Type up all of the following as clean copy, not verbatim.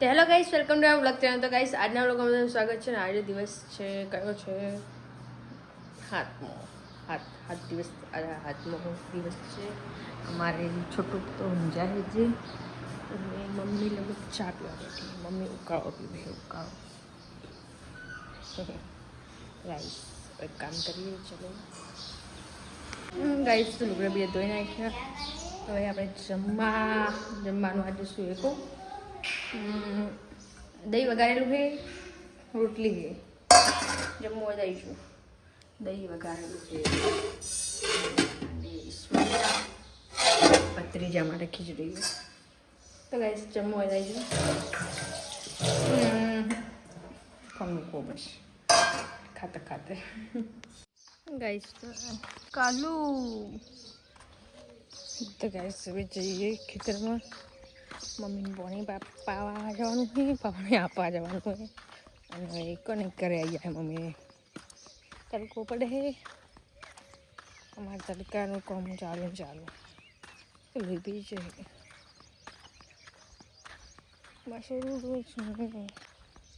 તો hello guys, welcome to blog channel. તો guys, આજના બ્લોગમાં બધાનું સ્વાગત છે. આજે દિવસ છે કયો છે? હાથમો દિવસ છે. અમારે છોટું તો ઊંઝા છે. અને મમ્મી લગભગ ચા પીવા બેઠી. મમ્મી ઉકાળો પીવે. ગાઈસ એક કામ કરીએ. ચલો ગાઈસ, તો લુગડા બી ધોઈ નાખ્યા. હવે આપણે જમવાનું આજે શું એ કહું, દહીં વઘારેલું છે, રોટલી છે. જમવા જઈશું. દહીં વઘારેલું છે, ભત્રીજા માટે ખીચડી. તો ગાઈસ જમવા જઈશું. મૂકો બસ ખાતે ગાઈસ. કાલુ તો ગાઈસ હવે જઈએ ખેતરમાં. મમ્મીને પાણી પાવા જવાનું છે, પાણી આપવા જવાનું છે. અને હવે કોને ઘરે આવી જાય મમ્મીને તડકો પડે છે. અમારે તડકાનું કામ ચાલુ લીધી છે.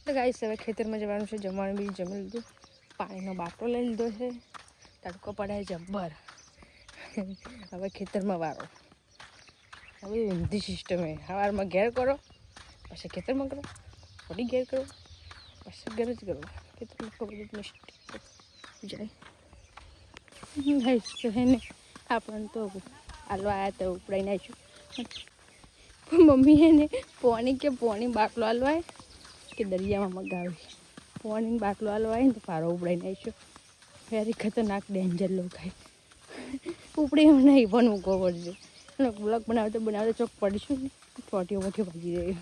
તો ગાઈસ હવે ખેતરમાં જવાનું છે. જમવાનું બી જમી લીધું. પાણીનો બાટલો લઈ લીધો છે. તડકો પડે જબ્બર. હવે ખેતરમાં વારો. હવે ઊંધી સિસ્ટમ છે. સવારમાં ઘેર કરો, પછી ખેતરમાં કરો, ફરી ઘેર કરો, પછી ઘર જ કરો. ખેતરમાં કરો મિસ્ટેક જાય. તો હે ને આપણને તો આલવા આવ્યા તો ઉપડાઈ નાખ્યું. મમ્મી હે ને પોણી બાટલો આલવાય કે દરિયામાં મગાવે. પોણીનો બાટલો આલવાય ને તો પારો ઉપડાઈ નાખ્યો. વેરી ખતરનાક ડેન્જર લોકો ઉપડી એમ નહીં પણ મૂકવો પડશે. બ્લોગ બનાવતો ચોક પડીશું ને ફોટીઓ ભાજી રહ્યું.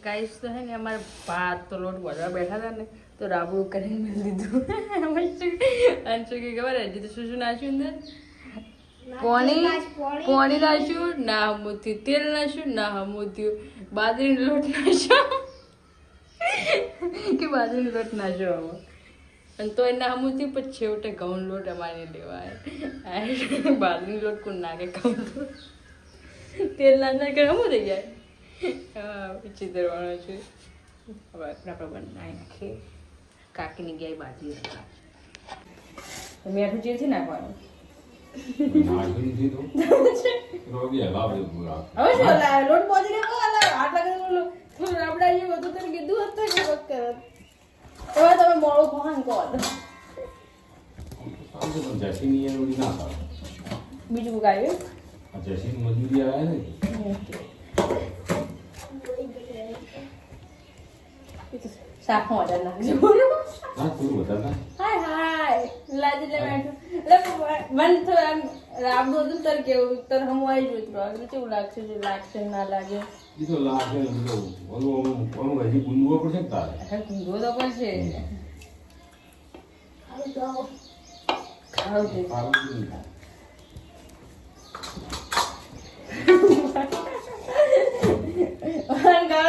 ગાઈસ તો હે ને અમારે ભાત તો લોટ વધવા બેઠા હતા ને, તો રાબડું કરીને મેં લીધું. અંશુ કે ખબર હજી તો શું નાખ્યું અંદર? પોણી નાખ્યું, ના હમુથી તેલ નાખ્યું, ના હમુથી બાજરીનો લોટ નાખ્યો કે બાજરીનો લોટ નાખ્યો હવે. અને તો એના હમુથી પછી છેવટે ઘઉં લોટ અમારે લેવાય. બાજરીનો લોટ કોણ નાખે? ઘઉં લોટ તેલ ના નાખે હમું થઈ જાય. હા ચિતરવાનો છે. હવે આપણે બનાવી નાખીએ. કાકીની ગાય બાજી મીઠું ચીરથી નાખવાનું. લોટ પહોંચી થોડું રાબડા જેવું હતું તો કીધું હતું કે વખત કરત. હવે તમે મોડું કોણ કહો? બીજું ગાયું મજૂરી આવે ને શાકમાં વધારે નાખજો. હાય લાજ એટલે બેઠું મને તો આમ રાબડું હતું તર કેવું તર હમ આવી જોયું કેવું લાગશે, જો લાગશે ના લાગે. એ તો લાગે ઓલું હજી ગુંદવો પડશે તારે. ગુંદવો તો પડશે. ખાવ દે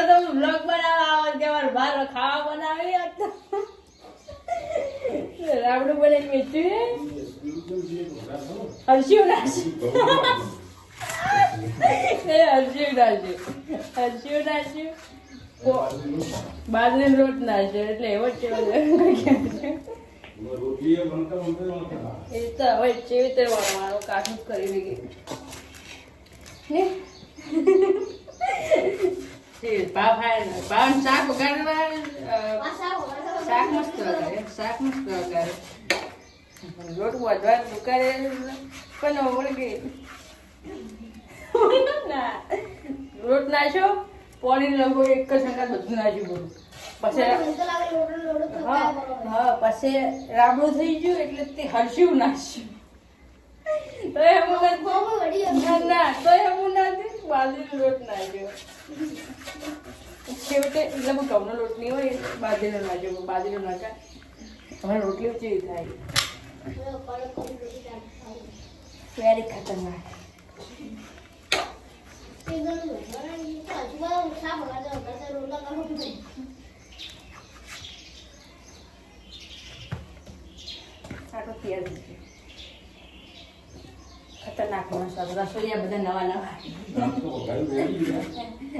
તો બ્લોગ બનાવવા આવે કે મારે બહાર ખાવા બનાવી રાબડું બને મીઠું હરસ્યું નાખ્યું. બાજરીનો લોટ નાખ્યો એટલે એવો જ એ તો હવે ચેવી મારો કાઠું કરી ગઈ. શાક વગાડે. શાક મસ્ત વગાડે. લોટ વધવા દુકારે પણ ઓળખી લોટ નાખ્યો. પોણી લગભગ એક જ સંગાત બધું નાખ્યું. પછી પછી રાબડું થઈ ગયું એટલે તે હરસ્યું નાખ્યું. તો એમ નથી બાજરીનો લોટ નાખ્યો. છેવટે એટલે ઘઉંનો લોટ નહીં હોય બાજરીનો નાખ્યો. બાજરીનો નાખ્યા હવે રોટલી કેવી થાય? વેરી ખતરનાક. ખતરનાક માણસ રસોઈયા બધા નવા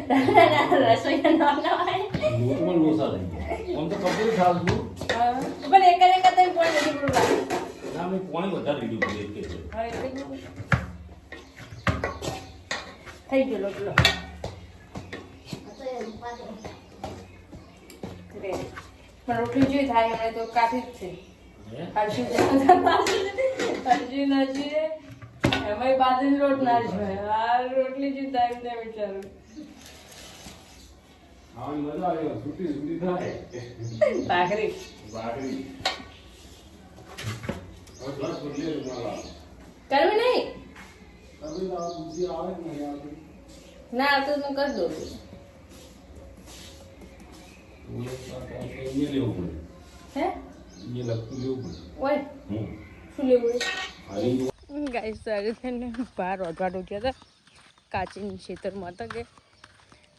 રસોઈ નો નવાય લોટમાં લોસા થઈ ગયા આમ તો કમ્પ્લીટ થાલ છું પણ એક તમે પોણી નથી પૂરું ના મેં પાણી વધારે લીધું છે એક થઈ ગયો લોટલો પણ રોટલી જેવી થાય એમને તો કાઠી જ છે હરશું નથી એમાં બાજરી લોટ ના જોઈએ આ રોટલી જેવી થાય એમને વિચારું હા મજા આવે છૂટી થાય ભાખરી બાકરી હવે ગ્લાસ બદલે મારા કરવી નહીં કभी તો બીજી આવે ને નહીં આવતી ના તો હું કરી દઉં ये लेવું પડે હે ये લખતું લેવું પડે ઓય શું લેવું આવી ગાઈસ સારે છે ને બહાર રોધવાટ ઉઠ્યા હતા કાચીની ખેતરમાં હતા કે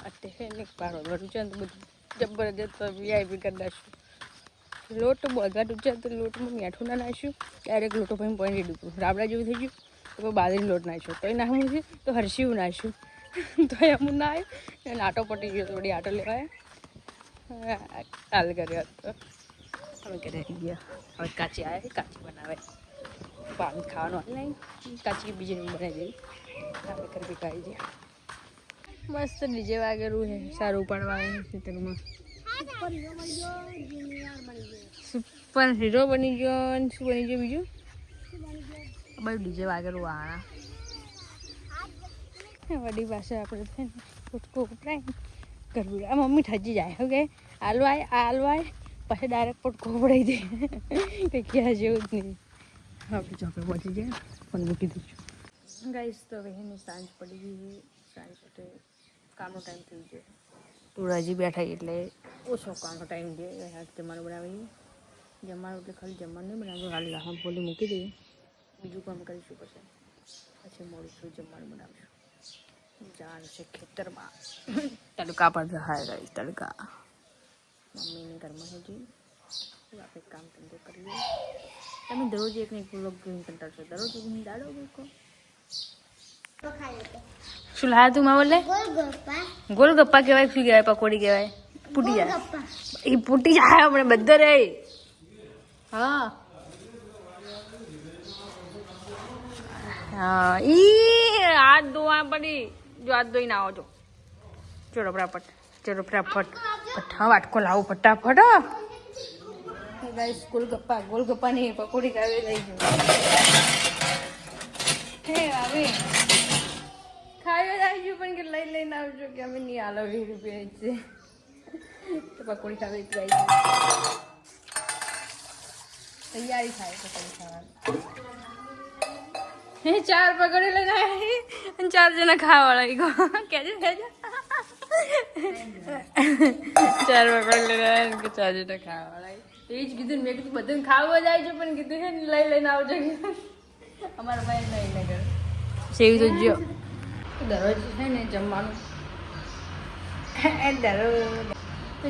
અત્યારે ને બહાર રોધવાટ ઉઠ્યા તો બધું જબરજસ્ત વીઆઈપી કરી નાખ્યું લોટ બોધવાટ ઉઠ્યા તો લોટમાં મીઠું ના નાખ્યું ડાયરેક્ટ લોટો પછી પોઈન્ટ દીધું રાબડા જેવું થઈ ગયું તો બાજરીનો લોટ નાખ્યો તો એ નાખવું છે તો હરશીવું નાખ્યું તો એમ ના આવ્યું અને આટો પટી ગયો તો વળી આટો લેવાય હાલ કર્યો હતો હવે ઘરે આવી ગયા હવે કાચી આવે કાચી બનાવે પાણી ખાવાનું નહીં કાચી બીજી બનાવી દઈ આપણે ઘર બી ખાઈ જાય મસ્ત ડીજે વાગેલું છે સારું પાડવાનું ખેતરમાં સુપર હીરો બની ગયો અને શું બની ગયું બીજું બધું ડીજે વાગેલું આણા વડી પાસે આપણે છે ને ફૂટકો ઉપડાય કરવું આ મમ્મી ઠજી જાય ઓકે આલવાય પછી ડાયરેક્ટ ફૂટકો ઉપડાઈ દે કંઈ ક્યાં જેવું જ નહીં આપણે ચોપડે પહોંચી જાય પણ મૂકી દઈશું ગાઈસ તો હવે એની સાંજ પડી ગઈ સાંજ એટલે કામનો ટાઈમ થઈ ગયો તો હજી બેઠા એટલે ઓછો કામનો ટાઈમ છે જમવાનું બનાવીએ જમવાનું એટલે ખાલી જમવાનું નહીં બનાવ્યું હાલ લાહમ બોલી મૂકી દઈએ બીજું કામ કરીશું પછી મોડું થોડું જમવાનું બનાવીશું જાણ છે ખેતરમાં તડકા પર હાય ગઈ તડકા મમ્મીને ઘરમાં હજી આપણે કામ ધંધો કરીએ તમે દરરોજ એક ને એક વ્લોગ જોઈને કંટાળશો દરરોજ એક દાડો મૂકો શું લાયા તું માં બોલે ગોલગપ્પા કહેવાય શું કહેવાય પકોડી કહેવાય ફૂટી જાય એ ફૂટી જાય આપણે બધા રે હા હા ઈ હાથ ધોવા પડી જો હાથ ધોઈને આવો છો ચલો ફટાફટ હા વાટકો લાવો ફટાફટ ગાઈસ ગોલગપ્પા નહીં પકોડી ખાવી લઈ ગયો હે આવે ખાવી આવી પણ કે લઈને આવજો કે અમે નહીં હાલો 20 રૂપિયા છે તો પકોડી ખાવી જાય તૈયારી થાય પકોડી ખાવાની હે 4 પકોડી લઈને આવી અને 4 જણા ખાવાવાળા ગયો કેજો 4 પકોડી લઈને આવ્યા કે 4 જણા ખાવાવાળા એ જ કીધું મેં કીધું બધાને ખાવા જાય છે પણ કીધું છે ને લઈને આવજો અમારા ભાઈ નહીં નગર સેવી તો જો દરરોજ છે ને જમવાનું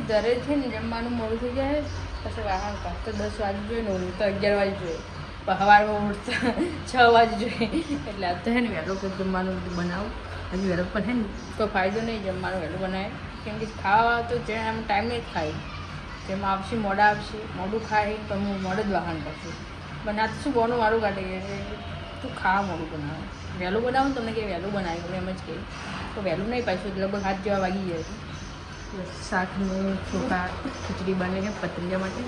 દરરોજ છે ને જમવાનું મોડું થઈ જાય પછી વાહન પાસ તો 10 વાગે જોઈએ ને હું તો 11 વાગે જોઈએ સવારમાં ઉઠતા 6 વાગે જોઈએ એટલે આ તો છે ને વહેલું કંઈક જમવાનું બનાવું હજી વહેલું પણ છે ને કોઈ ફાયદો નહીં જમવાનું વહેલું બનાવે કેમ કે ખાવા તો જે આમ ટાઈમે જ ખાય જેમાં આવશે મોડા આવશે મોડું ખાય પણ હું મોડું જ વાહન કરશું બનાવતું શું બોનું મારું કાઢે તું ખાવા મોડું બનાવે વહેલું બનાવું તમને કે વહેલું બનાવ્યું એમ જ કહે તો વહેલું નહીં પાછું લગભગ 7 જેવા વાગી જાય છે શાકનું ચોખા ખીચડી બને છે પતંગિયા માટે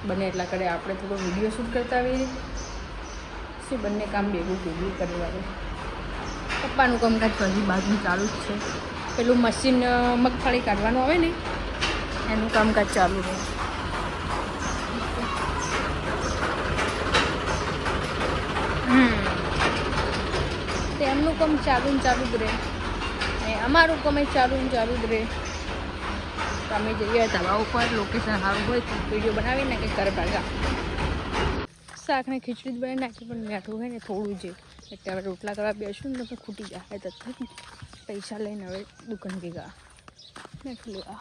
બને એટલા કરે આપણે થોડો વિડીયો શૂટ કરતા આવીએ શું બંને કામ ભેગું કરવાનું પપ્પાનું કામકાજ હજી બાજુ ચાલુ જ છે પેલું મશીન મગફળી કાઢવાનું આવે ને એનું કામકાજ ચાલુ રહે એમનું કામ ચાલુ જ રહે અને અમારું કામ ચાલુ જ રહે તમે જઈએ ધાબા ઉપર લોકેશન સારું હોય તો વિડીયો બનાવીને કંઈક કરે પાછા શાકને ખીચડી જ બનાવી નાખી પણ મીઠું હોય ને થોડું જ એટલે હવે રોટલા કરવા બેસું ને તો ખૂટી જાય તો પૈસા લઈને હવે દુકાન ભેગા મીઠું લેવા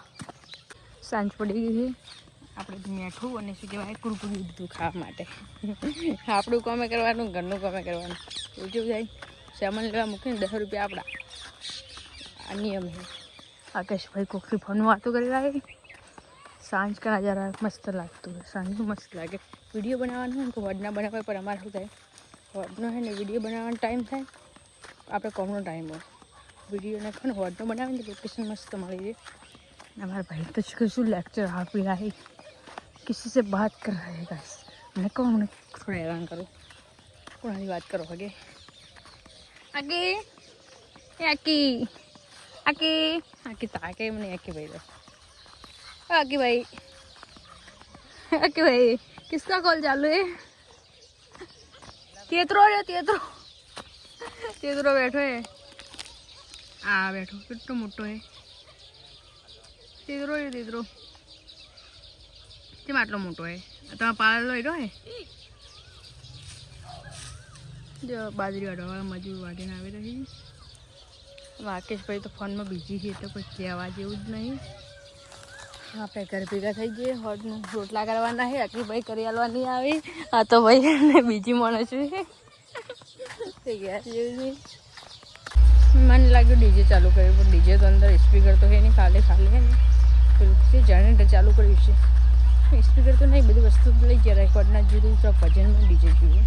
સાંજ પડી ગઈ આપણે મીઠું અને શું કહેવાય કુરકુરી દીધું ખાવા માટે આપણું કામે કરવાનું ઘરનું કામે કરવાનું એવું જેવું જાય સામાન લેવા મૂકીને 10 રૂપિયા આપણા આ નિયમ છે આકાશભાઈ કોકથી ફોન વાતો કરી રહ્યા સાંજ કા નજારા મસ્ત લાગતું હોય સાંજનું મસ્ત લાગે વિડીયો બનાવવાનો હોય તો વડના બનાવે પણ અમારે શું થાય વડનો છે ને વિડીયો બનાવવાનો ટાઈમ થાય આપણે કોમનો ટાઈમ હોય વિડીયો નાખો ને વડનો બનાવે ને લોકેશન મસ્ત મળી જાય हमारे भाई तो कશું लेक्चर आप रहा है किसी से बात कर रहा है गाइस मैं कौन मैं थोड़ा हैरान करो पुरानी बात करो आगे आगे आकी आकी आकी ताके मैंने आकी भाई आकी भाई किसका कॉल चालू है तेतरो बैठो है हाँ बैठो कितना मोटो है તેતરો કેમ આટલો મોટો હે તમે પાળેલો એનો હે જો બાજરી વાળવા મજૂર વાટીને આવી રહી રાકેશભાઈ તો ફોનમાં બીજી છે તો કોઈ કહેવા જેવું જ નહીં આપણે ઘર ભેગા થઈ જઈએ હોટનું રોટલા કરવાના છે અકીભાઈ કરી આલવાની આવી આ તો ભાઈ બીજી માણસ છે થઈ ગયા જેવું નહીં મને લાગ્યું ડીજે ચાલુ કર્યું પણ ડીજે તો અંદર સ્પીકર તો હે નહીં ખાલી હે ને પેલું છે જનરેટર ચાલુ કર્યું છે સ્પીકર તો નહીં બધી વસ્તુ લઈ ગયા રેકોર્ડના જુદું તો ભજનમાં ડીજે જોઈએ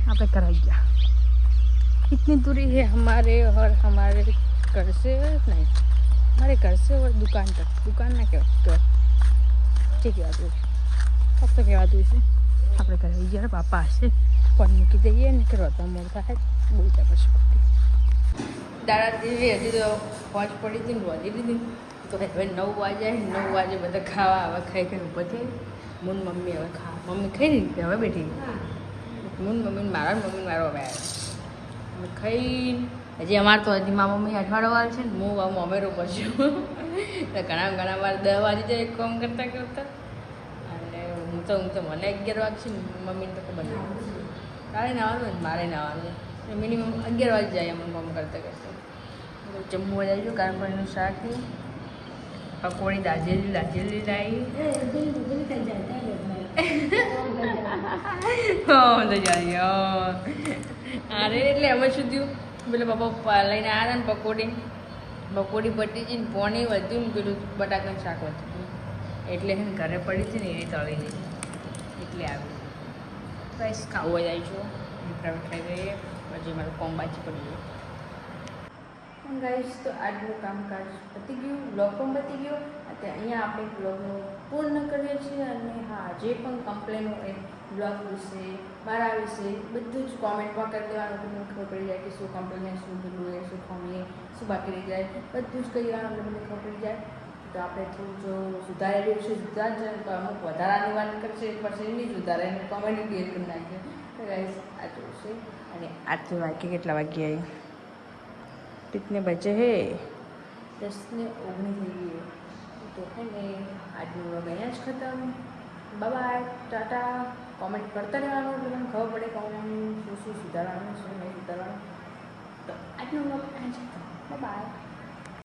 આપણે કરાઈ ગયા कितनी दूरी है हमारे और हमारे घर से नहीं हमारे घर से और दुकान तक दुकान ना क्या तो ठीक है फक्त કહેવાતું છે આપણે કરાવી ગયા પાપા હશે ફોન મૂકી દઈએ ને કરવા મળતા હે બોલતા પછી ખોટી દાડા દીધી હજી તો પહોંચ પડી હતી ને વધી દીધી તો હવે 9 વાગે બધા ખાવા હવે ખાઈ ખાઈ ઊભા થઈ મૂન મમ્મી હવે મમ્મી ખાઈ રહી હવે બેઠી મૂન મમ્મી મારો હવે આવ્યા ખાઈને હજી અમારે તો હજી મારા મમ્મી અઠવાડો વાર છે ને હું અમેરો પછી તો ઘણા વાર 10 વાગી જાય કામ કરતાં અને હું તો મને 11 વાગશે ને મમ્મીને તો ખબર નહીં તારે નાવાનું ને મારે નાવાનું મિનિમમ 11 વાગી જાય અમે કામ કરતાં જમવા જાય કારણ પણ એનું શાક પકોડી દાજેલી લાવી તો જાય અરે એટલે અમે શું થયું પેલા પપ્પા લઈને આવ્યા ને પકોડી પટી છે ને પોણી વધ્યું ને પેલું બટાકાનું શાક વધ્યું એટલે ઘરે પડી છે ને એ તળી ગઈ એટલે આવી બસ ખાવા જાય છું ખાઈ ગઈએ પછી મારું કોમ બાજી પડી ગયું ગાઈસ તો આજનું કામકાજ પતી ગયું બ્લોગ પણ પતી ગયો અત્યારે અહીંયા આપણે બ્લોગનું પૂર્ણ કરીએ છીએ અને હા જે પણ કમ્પ્લેન હોય બ્લોગ વિશે મારા વિશે બધું જ કોમેન્ટમાં કરી દેવાનું તમને ખબર પડી જાય કે શું કમ્પ્લેન શું પેલું એ શું ખામીએ શું બાકી રહી જાય બધું જ કરી દેવાનું એટલે મને ખબર પડી જાય તો આપણે થોડું જો સુધારેલું છે સુધારશે તો અમુક વધારાની વાત કરશે પછી નહીં સુધારે એને કોમેન્ટ ક્લિયર કરી નાખીએ તો ગાઈસ આ જોશે અને આટલું વાગ્યે કેટલા વાગ્યે આવી कितने बजे है 10:19 થઈ ગઈ તો है ને આજનું વ્લોગ અહીંયા જ ખતમ બાય ટાટા કોમેન્ટ કરતા રહેવાનું એટલે મને ખબર પડે કે શું સુધારવાનું શું નહીં સુધારવાનું તો આજનું વ્લોગ અહીંયા જ ખતમ બાય